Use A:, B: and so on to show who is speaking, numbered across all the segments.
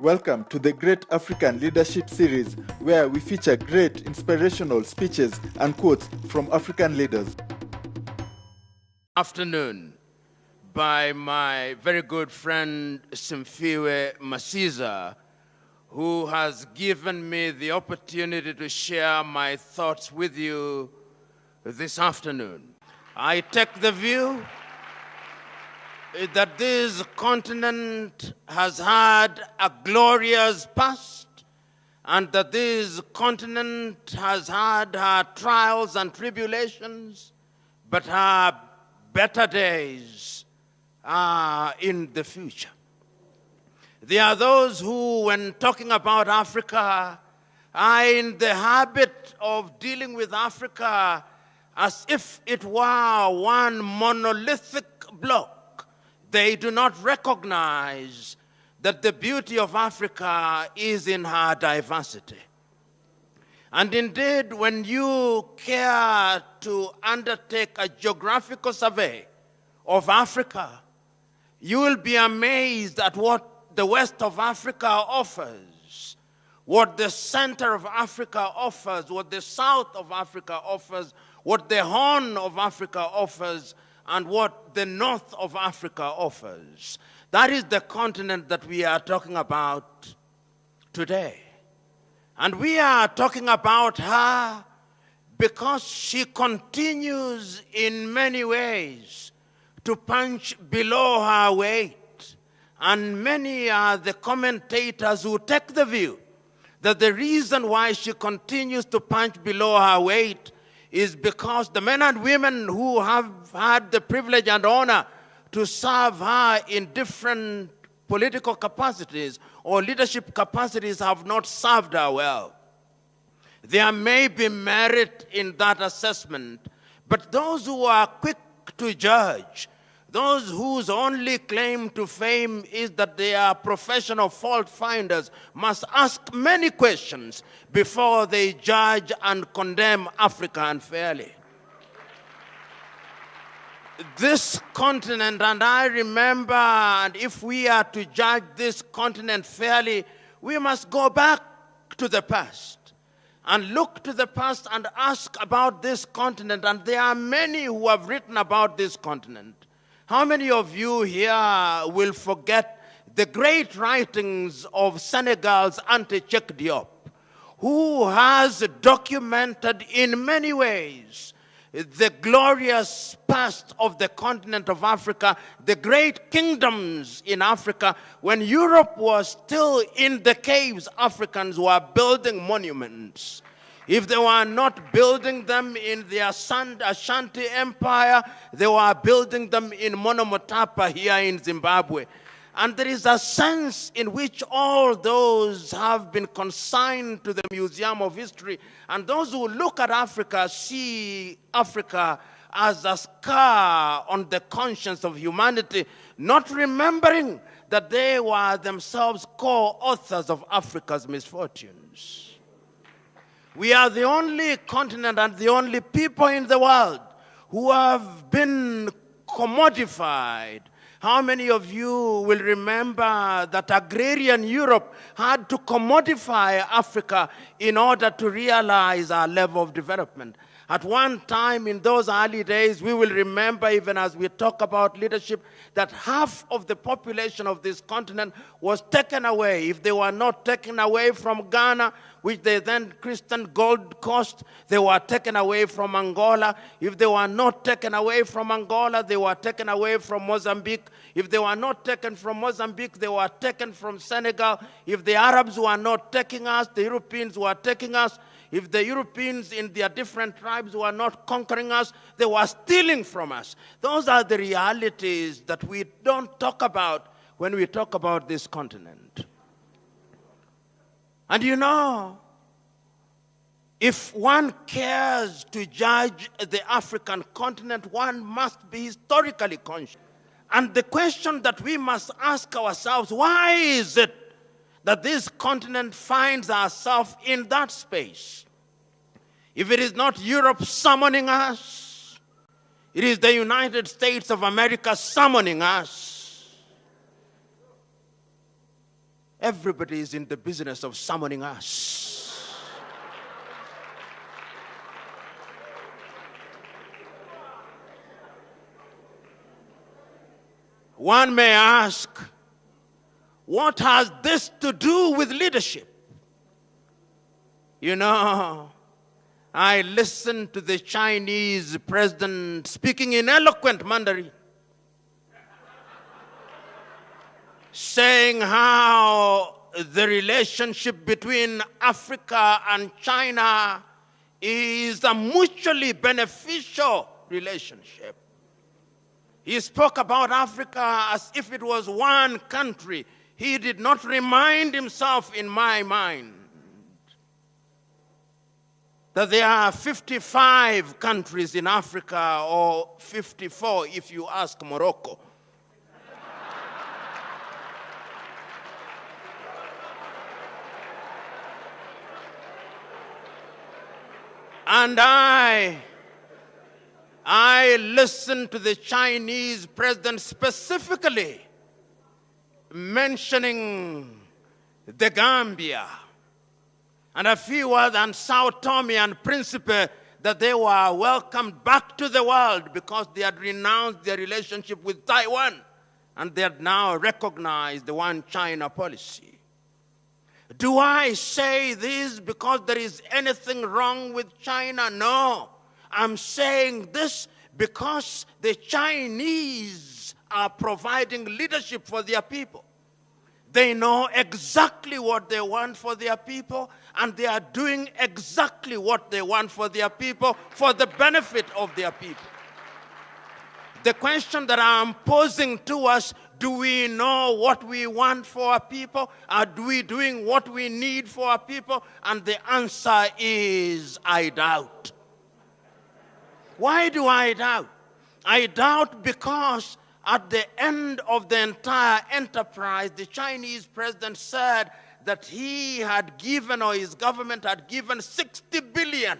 A: Welcome to the Great African Leadership Series, where we feature great inspirational speeches and quotes from African leaders.
B: Afternoon by my very good friend Simfiwe Masiza, who has given me the opportunity to share my thoughts with you this afternoon. I take the view that this continent has had a glorious past and that this continent has had her trials and tribulations, but her better days are in the future. There are those who, when talking about Africa, are in the habit of dealing with Africa as if it were one monolithic block. They do not recognize that the beauty of Africa is in her diversity. And indeed, when you care to undertake a geographical survey of Africa, you will be amazed at what the west of Africa offers, what the center of Africa offers, what the south of Africa offers, what the Horn of Africa offers, and what the north of Africa offers. That is the continent that we are talking about today. And we are talking about her because she continues in many ways to punch below her weight. And many are the commentators who take the view that the reason why she continues to punch below her weight is because the men and women who have had the privilege and honor to serve her in different political capacities or leadership capacities have not served her well. There may be merit in that assessment, but those who are quick to judge, those whose only claim to fame is that they are professional fault finders, must ask many questions before they judge and condemn Africa unfairly. This continent, and I remember, and if we are to judge this continent fairly, we must go back to the past and look to the past and ask about this continent. And there are many who have written about this continent. How many of you here will forget the great writings of Senegal's Anta Cheikh Diop, who has documented in many ways the glorious past of the continent of Africa, the great kingdoms in Africa. When Europe was still in the caves, Africans were building monuments. If they were not building them in the Ashanti Empire, they were building them in Monomotapa here in Zimbabwe. And there is a sense in which all those have been consigned to the Museum of History. And those who look at Africa see Africa as a scar on the conscience of humanity, not remembering that they were themselves co-authors of Africa's misfortunes. We are the only continent and the only people in the world who have been commodified. How many of you will remember that agrarian Europe had to commodify Africa in order to realize our level of development? At one time in those early days, we will remember, even as we talk about leadership, that half of the population of this continent was taken away. If they were not taken away from Ghana, which they then christened Gold Coast, they were taken away from Angola. If they were not taken away from Angola, they were taken away from Mozambique. If they were not taken from Mozambique, they were taken from Senegal. If the Arabs were not taking us, the Europeans were taking us. If the Europeans in their different tribes were not conquering us, they were stealing from us. Those are the realities that we don't talk about when we talk about this continent. And you know, if one cares to judge the African continent, one must be historically conscious. And the question that we must ask ourselves, why is it that this continent finds ourselves in that space? If it is not Europe summoning us, it is the United States of America summoning us. everybody is in the business of summoning us. One may ask, what has this to do with leadership? You know, I listened to the Chinese president speaking in eloquent Mandarin, saying how the relationship between Africa and China is a mutually beneficial relationship. He spoke about Africa as if it was one country. He did not remind himself, in my mind, that there are 55 countries in Africa, or 54 if you ask Morocco. And I listened to the Chinese president specifically mentioning the Gambia and a few words on Sao Tome and Principe, that they were welcomed back to the world because they had renounced their relationship with Taiwan and they had now recognized the one China policy. Do I say this because there is anything wrong with China? No. I'm saying this because the Chinese are providing leadership for their people. They know exactly what they want for their people, and they are doing exactly what they want for their people for the benefit of their people. The question that I'm posing to us, do we know what we want for our people? Are we doing what we need for our people? And the answer is, I doubt. Why do I doubt? I doubt because at the end of the entire enterprise, the Chinese president said that he had given, or his government had given, 60 billion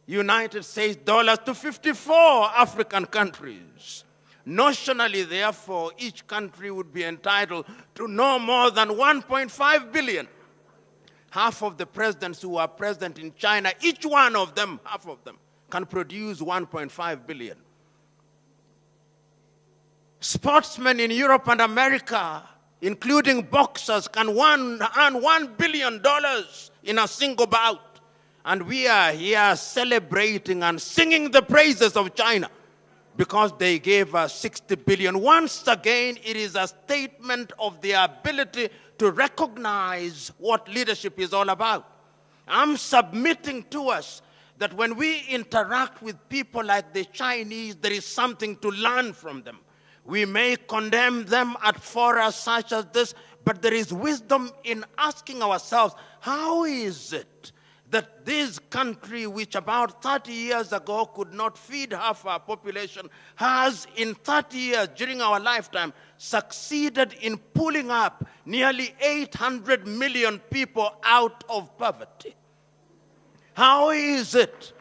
B: United States dollars to 54 African countries. Notionally, therefore, each country would be entitled to no more than 1.5 billion. Half of the presidents who are present in China, each one of them, half of them, can produce 1.5 billion. Sportsmen in Europe and America, including boxers, can earn $1 billion in a single bout. And we are here celebrating and singing the praises of China because they gave us 60 billion. Once again, it is a statement of their ability to recognize what leadership is all about. I'm submitting to us that when we interact with people like the Chinese, there is something to learn from them. We may condemn them at forums such as this, but there is wisdom in asking ourselves, how is it that this country, which about 30 years ago could not feed half our population, has in 30 years during our lifetime succeeded in pulling up nearly 800 million people out of poverty? How is it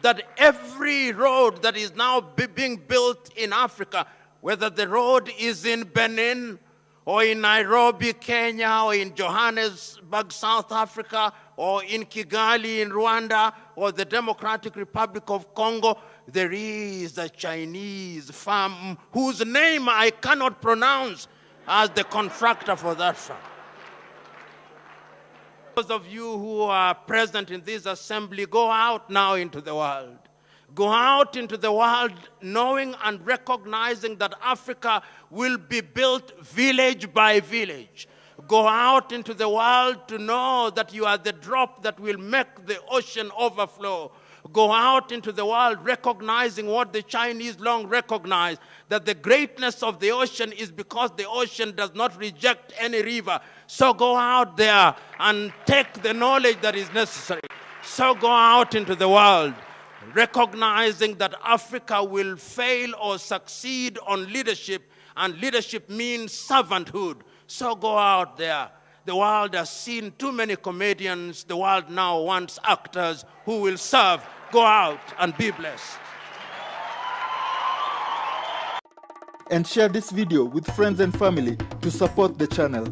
B: that every road that is now being built in Africa, whether the road is in Benin or in Nairobi, Kenya, or in Johannesburg, South Africa, or in Kigali, in Rwanda, or the Democratic Republic of Congo, there is a Chinese firm whose name I cannot pronounce as the contractor for that firm. Those of you who are present in this assembly, go out now into the world. Go out into the world knowing and recognizing that Africa will be built village by village. Go out into the world to know that you are the drop that will make the ocean overflow. Go out into the world recognizing what the Chinese long recognized, that the greatness of the ocean is because the ocean does not reject any river. So go out there and take the knowledge that is necessary. So go out into the world recognizing that Africa will fail or succeed on leadership, and leadership means servanthood. So go out there. The world has seen too many comedians. The world now wants actors who will serve. Go out and be blessed.
A: and share this video with friends and family to support the channel.